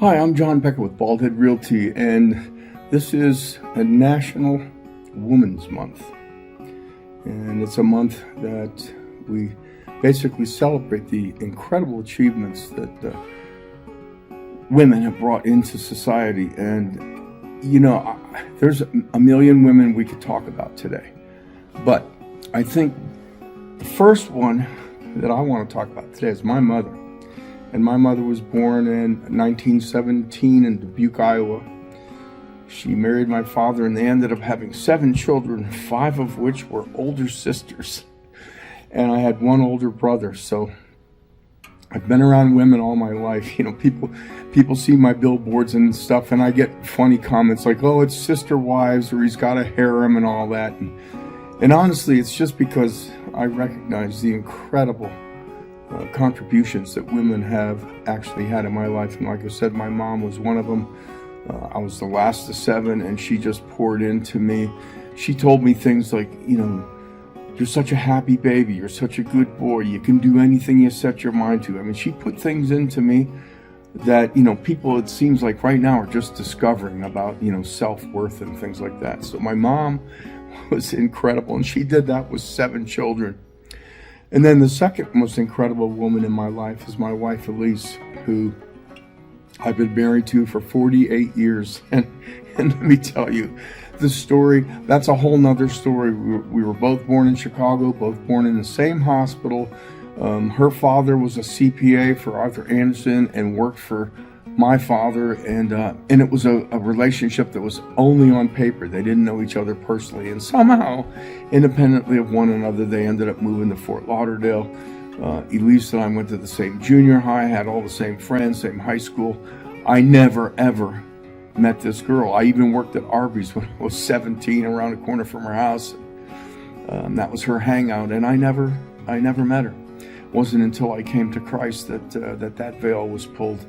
Hi, I'm John Becker with Baldhead Realty, and this is a National Women's Month. And it's a month that we basically celebrate the incredible achievements that women have brought into society. And, there's a million women we could talk about today. But I think the first one that I want to talk about today is my mother. And my mother was born in 1917 in Dubuque, Iowa. She married my father, and they ended up having 7 children, 5 of which were older sisters. And I had one older brother. So I've been around women all my life. People see my billboards and stuff, and I get funny comments like, "Oh, it's sister wives," or "He's got a harem," and all that. And honestly, it's just because I recognize the incredible contributions that women have actually had in my life. And like I said, my mom was one of them. I was the last of 7, and she just poured into me. She told me things like, "You're such a happy baby. You're such a good boy. You can do anything you set your mind to." I mean, she put things into me that, people, it seems like right now, are just discovering about, self-worth and things like that. So my mom was incredible, and she did that with 7 children. And then the second most incredible woman in my life is my wife, Elise, who I've been married to for 48 years. And let me tell you, the story, that's a whole nother story. We were both born in Chicago, both born in the same hospital. Her father was a CPA for Arthur Andersen and worked for my father, and it was a relationship that was only on paper. They didn't know each other personally, and somehow, independently of one another, they ended up moving to Fort Lauderdale. Elise and I went to the same junior high, had all the same friends, same high school. I never, ever met this girl. I even worked at Arby's when I was 17, around the corner from her house. That was her hangout, and I never met her. It wasn't until I came to Christ that veil was pulled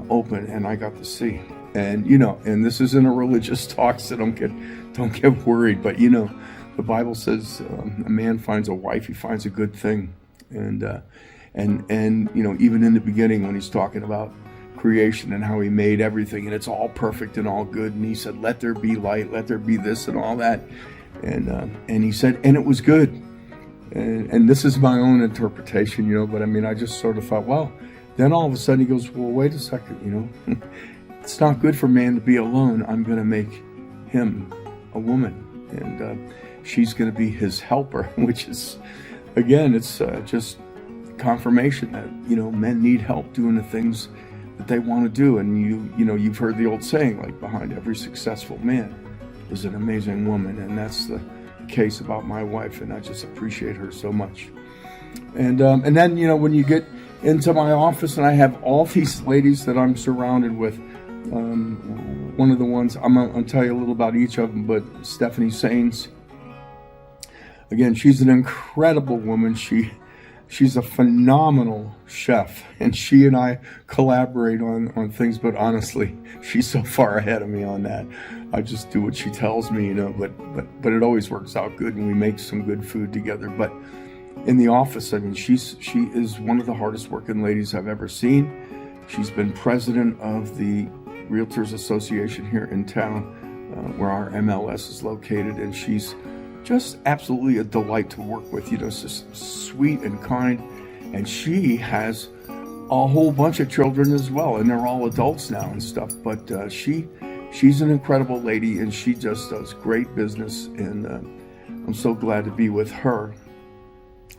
open, and I got to see. And and this isn't a religious talk, so don't get worried. But the Bible says a man finds a wife, he finds a good thing. And even in the beginning, when he's talking about creation and how he made everything, and it's all perfect and all good, and he said, "Let there be light, let there be this," and all that. And he said, and it was good. And this is my own interpretation, but I just sort of thought, well. Then all of a sudden he goes, "Well, wait a second, it's not good for man to be alone. I'm going to make him a woman, and she's going to be his helper," which is, again, it's just confirmation that, men need help doing the things that they want to do. And you've heard the old saying, like, behind every successful man is an amazing woman. And that's the case about my wife, and I just appreciate her so much. And then, when you get into my office, and I have all these ladies that I'm surrounded with. One of the ones, I'll tell you a little about each of them, but Stephanie Sains, again, she's an incredible woman. She's a phenomenal chef, and she and I collaborate on things, but honestly, she's so far ahead of me on that. I just do what she tells me, but it always works out good, and we make some good food together. But in the office, she is one of the hardest working ladies I've ever seen. She's been president of the Realtors Association here in town, where our MLS is located, and she's just absolutely a delight to work with. Just sweet and kind, and she has a whole bunch of children as well, and they're all adults now and stuff. But she's an incredible lady, and she just does great business, and I'm so glad to be with her.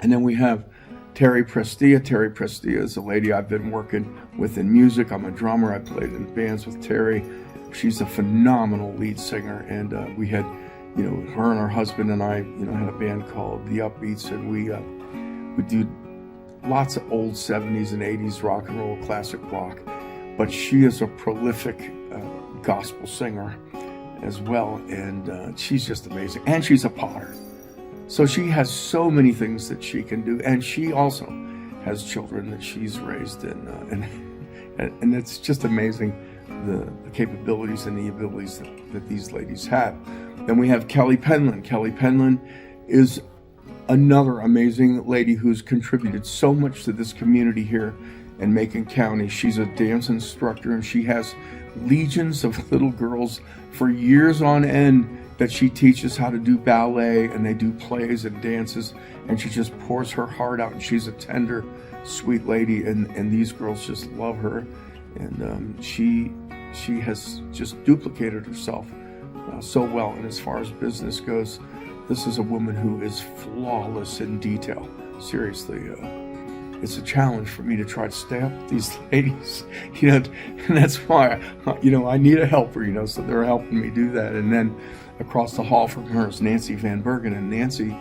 And then we have Terry Prestia. Terry Prestia is a lady I've been working with in music. I'm a drummer. I played in bands with Terry. She's a phenomenal lead singer. And we had, her and her husband and I, had a band called The Upbeats. And we do lots of old 70s and 80s rock and roll, classic rock. But she is a prolific gospel singer as well. And she's just amazing. And she's a potter. So she has so many things that she can do, and she also has children that she's raised, and it's just amazing the capabilities and the abilities that these ladies have. Then we have Kelly Penland. Kelly Penland is another amazing lady who's contributed so much to this community here in Macon County. She's a dance instructor, and she has legions of little girls for years on end that she teaches how to do ballet, and they do plays and dances, and she just pours her heart out, and she's a tender, sweet lady, and these girls just love her, and she has just duplicated herself so well. And as far as business goes, this is a woman who is flawless in detail. Seriously, it's a challenge for me to try to stay up with these ladies, and that's why, I need a helper, so they're helping me do that. And then across the hall from her is Nancy Van Bergen, and Nancy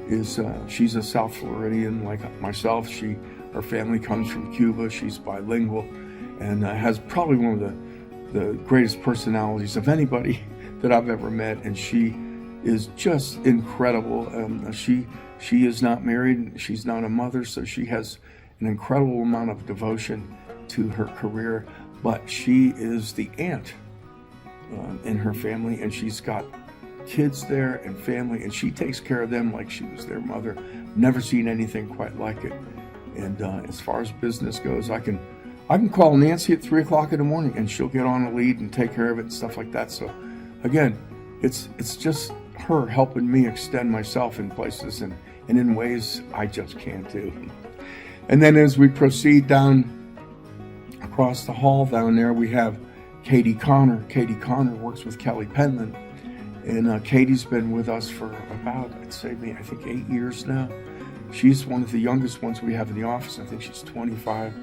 is, she's a South Floridian like myself. Her family comes from Cuba. She's bilingual and has probably one of the greatest personalities of anybody that I've ever met, and she is just incredible. She is not married, she's not a mother, so she has an incredible amount of devotion to her career, but she is the aunt in her family, and she's got kids there and family, and she takes care of them like she was their mother. Never seen anything quite like it. And as far as business goes, I can call Nancy at 3 o'clock in the morning, and she'll get on a lead and take care of it and stuff like that. So again, it's just her helping me extend myself in places and in ways I just can't do. And then as we proceed down across the hall down there, we have Katie Connor. Katie Connor works with Kelly Penland, and Katie's been with us for about, I think 8 years now. She's one of the youngest ones we have in the office. I think she's 25,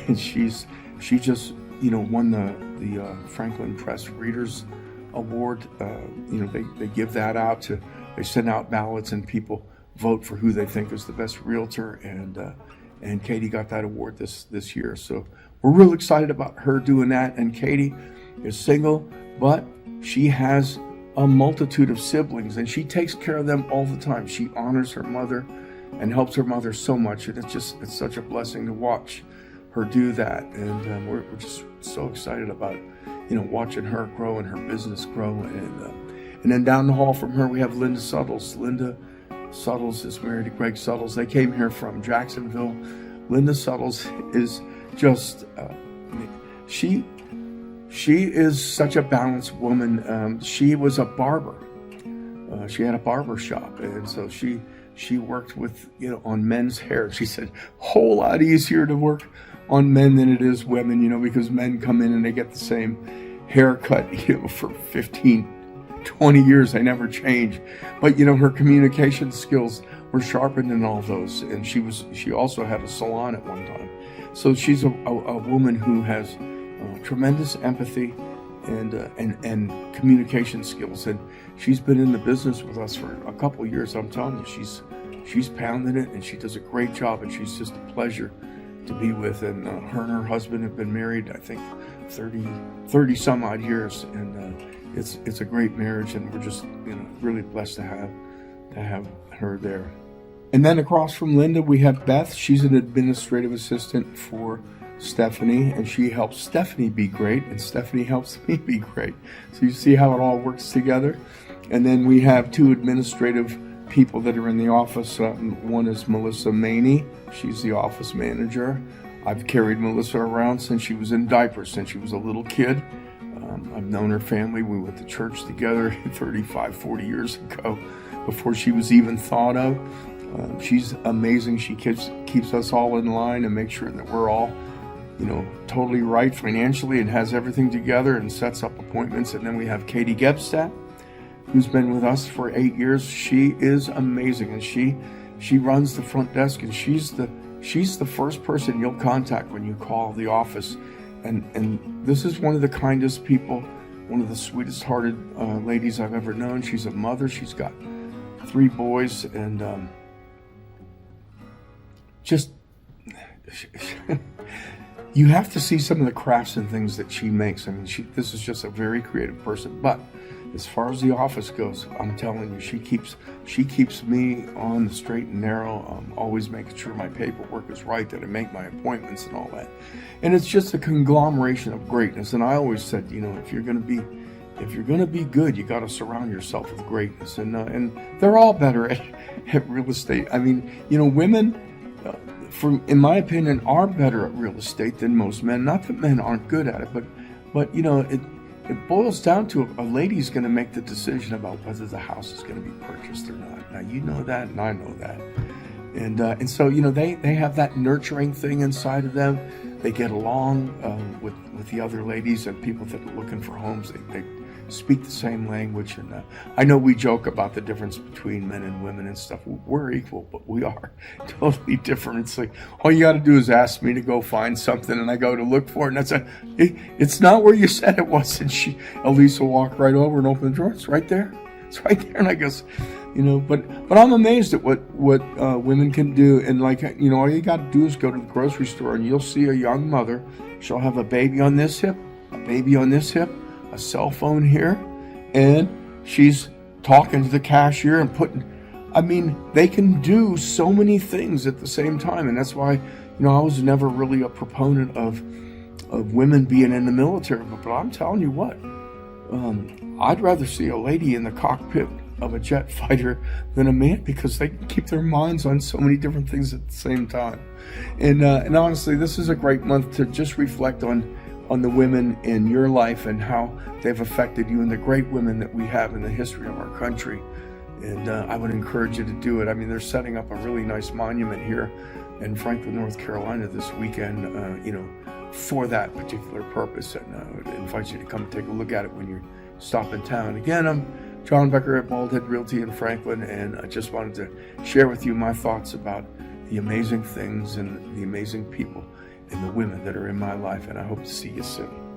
and she just won the Franklin Press Readers Award. They give that out they send out ballots, and people vote for who they think is the best realtor, and Katie got that award this year. So we're real excited about her doing that. And Katie is single, but she has a multitude of siblings, and she takes care of them all the time. She honors her mother and helps her mother so much, and it's such a blessing to watch her do that. And we're just so excited about watching her grow and her business grow. And then down the hall from her, we have Linda Suttles. Linda Suttles is married to Greg Suttles. They came here from Jacksonville. Linda Suttles is just, she is such a balanced woman. She was a barber. She had a barber shop, and so she worked with, on men's hair. She said, whole lot easier to work on men than it is women, because men come in and they get the same haircut, for 15, 20 years. They never change. But, her communication skills were sharpened in all those. And she also had a salon at one time. So she's a woman who has tremendous empathy and communication skills. And she's been in the business with us for a couple of years. I'm telling you, she's pounding it, and she does a great job, and she's just a pleasure to be with. And her and her husband have been married, I think, 30 some odd years, and it's a great marriage, and we're just really blessed to have her there. And then across from Linda, we have Beth. She's an administrative assistant for Stephanie, and she helps Stephanie be great, and Stephanie helps me be great. So you see how it all works together. And then we have 2 administrative people that are in the office. One is Melissa Maney. She's the office manager. I've carried Melissa around since she was in diapers, since she was a little kid. I've known her family. We went to church together 35, 40 years ago, before she was even thought of. She's amazing. She keeps us all in line and makes sure that we're all, totally right financially, and has everything together and sets up appointments. And then we have Katie Gebstadt, who's been with us for 8 years. She is amazing, and she runs the front desk, and she's the first person you'll contact when you call the office. And this is one of the kindest people, one of the sweetest hearted ladies I've ever known. She's a mother. She's got 3 boys, and just you have to see some of the crafts and things that she makes. I mean, this is just a very creative person. But as far as the office goes, I'm telling you, she keeps me on the straight and narrow, always making sure my paperwork is right, that I make my appointments and all that. And it's just a conglomeration of greatness. And I always said, if you're going to be good, you got to surround yourself with greatness. And they're all better at real estate. I mean, women, in my opinion, are better at real estate than most men. Not that men aren't good at it, but it boils down to a lady's going to make the decision about whether the house is going to be purchased or not. Now, you know that, and I know that. And so, they have that nurturing thing inside of them. They get along with the other ladies and people that are looking for homes. They speak the same language. And I know we joke about the difference between men and women and stuff. We're equal, but we are totally different. It's like, all you got to do is ask me to go find something, and I go to look for it. And it's not where you said it was. And Elise will walk right over and open the door. It's right there. It's right there. And I guess, but I'm amazed at what women can do. And all you got to do is go to the grocery store, and you'll see a young mother. She'll have a baby on this hip, a baby on this hip, a cell phone here, and she's talking to the cashier and they can do so many things at the same time. And that's why, I was never really a proponent of women being in the military. But I'm telling you what, I'd rather see a lady in the cockpit of a jet fighter than a man, because they can keep their minds on so many different things at the same time. And honestly, this is a great month to just reflect on the women in your life and how they've affected you, and the great women that we have in the history of our country. And I would encourage you to do it. They're setting up a really nice monument here in Franklin, North Carolina this weekend, for that particular purpose. And I would invite you to come take a look at it when you stop in town. Again, I'm John Becker at Baldhead Realty in Franklin, and I just wanted to share with you my thoughts about the amazing things and the amazing people and the women that are in my life, and I hope to see you soon.